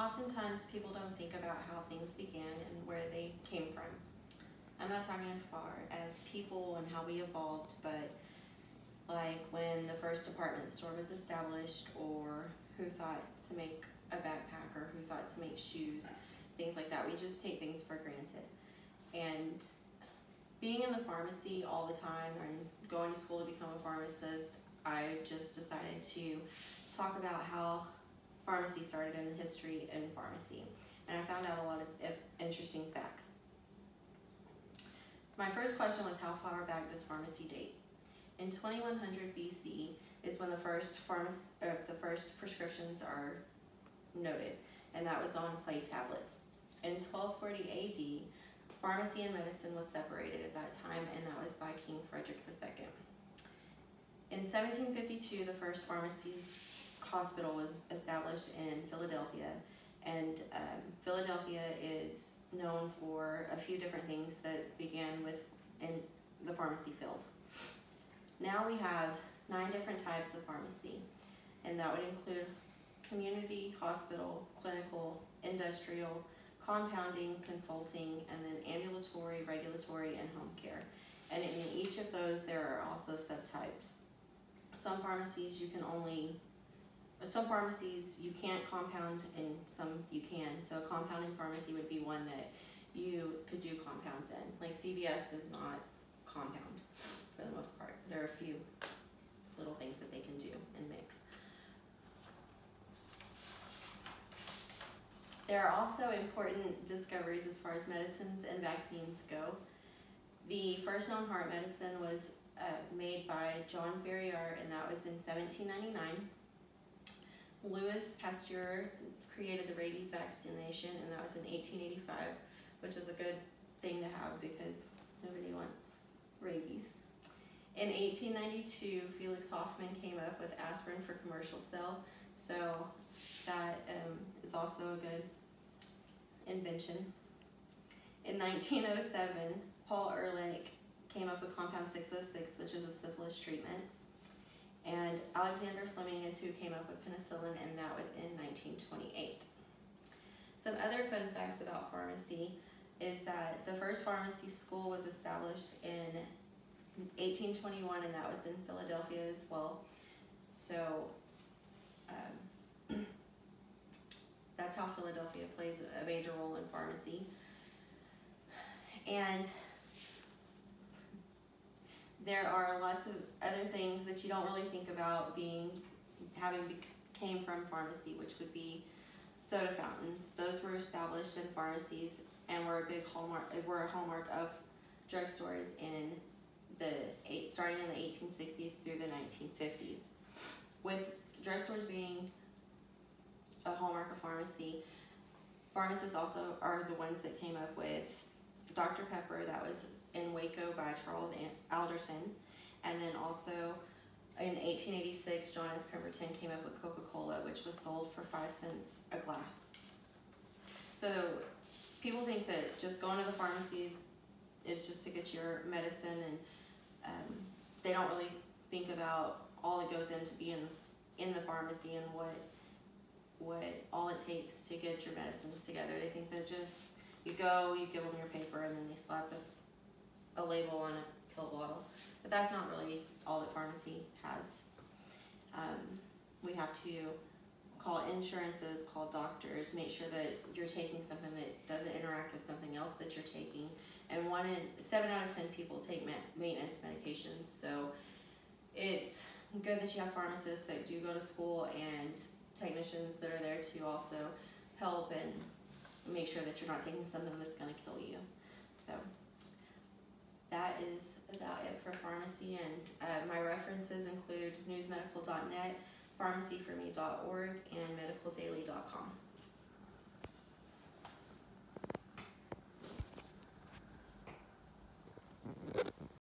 Oftentimes people don't think about how things began and where they came from. I'm not talking as far as people and how we evolved, but like when the first department store was established, or who thought to make a backpack, or who thought to make shoes, things like that. We just take things for granted. And being in the pharmacy all the time and going to school to become a pharmacist, I just decided to talk about how pharmacy started in the history in pharmacy. And I found out a lot of interesting facts. My first question was, how far back does pharmacy date? In 2100 BC is when the first prescriptions are noted, and that was on clay tablets. In 1240 AD, pharmacy and medicine was separated at that time, and that was by King Frederick II. In 1752, the first pharmacy hospital was established in Philadelphia, and Philadelphia is known for a few different things that began in the pharmacy field. Now we have 9 different types of pharmacy, and that would include community, hospital, clinical, industrial, compounding, consulting, and then ambulatory, regulatory, and home care. And in each of those, there are also subtypes. Some pharmacies you can't compound, and some you can. So a compounding pharmacy would be one that you could do compounds in. Like CVS does not compound for the most part. There are a few little things that they can do and mix. There are also important discoveries as far as medicines and vaccines go. The first known heart medicine was made by John Ferrier, and that was in 1799. Louis Pasteur created the rabies vaccination, and that was in 1885, which is a good thing to have because nobody wants rabies. In 1892, Felix Hoffmann came up with aspirin for commercial sale, so that is also a good invention. In 1907, Paul Ehrlich came up with compound 606, which is a syphilis treatment. And Alexander Fleming is who came up with penicillin, and that was in 1928. Some other fun facts about pharmacy is that the first pharmacy school was established in 1821, and that was in Philadelphia as well. So that's how Philadelphia plays a major role in pharmacy. And there are lots of other things that you don't really think about came from pharmacy, which would be soda fountains. Those were established in pharmacies and were a hallmark of drugstores starting in the 1860s through the 1950s. With drugstores being a hallmark of pharmacy, pharmacists also are the ones that came up with Dr. Pepper, that was in Waco by Charles Alderton, and then also in 1886, John S. Pemberton came up with Coca-Cola, which was sold for 5 cents a glass. So people think that just going to the pharmacies is just to get your medicine, and they don't really think about all that goes into being in the pharmacy and what all it takes to get your medicines together. They think that just you go, you give them your paper, and then they slap a label on a pill bottle. But that's not really all that pharmacy has. We have to call insurances, call doctors, make sure that you're taking something that doesn't interact with something else that you're taking. And 7 out of 10 people take maintenance medications. So it's good that you have pharmacists that do go to school and technicians that are there to also help and make sure that you're not taking something that's going to kill you. So that is about it for pharmacy, and my references include newsmedical.net, pharmacyforme.org, and medicaldaily.com.